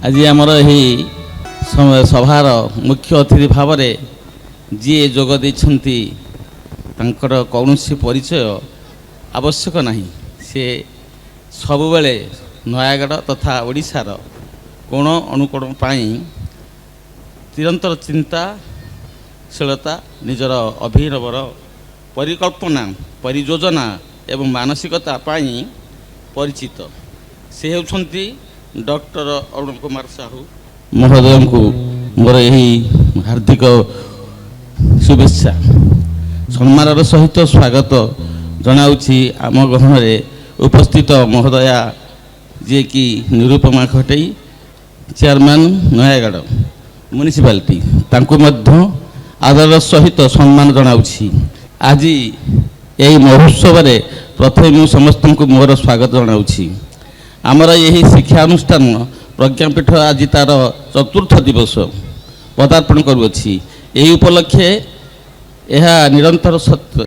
आज आमर यही सभार मुख्य अतिथि भाव जी जोग देइछन्ति तांकर कौनसी परिचय आवश्यक नहीं। से सबुबले नयागढ़ तथा ओडिशार कोण अनुकोण पाई निरंतर चिंताशीलता निजर अभिनवर परिकल्पना परियोजना एवं मानसिकता पाई परिचित से होउछन्ति डॉक्टर अरुण कुमार साहू महोदय को मोर यही हार्दिक शुभेच्छा सम्मान सहित स्वागत जनाउछि। आम गहन उपस्थित महोदया जे कि निरुपमा खटई चेयरमैन नयागढ़ म्युनिसिपालिटी तांको मध्य आदर सहित सम्मान जनाउछि। आज यही महोत्सव प्रथम समस्त को मोर स्वागत जनाउछि। आमर यही शिक्षानुष्ठान प्रज्ञापीठ आज तार चतुर्थ दिवस पदार्पण करुअछि। यही उपलक्षे यह निरंतर सत्य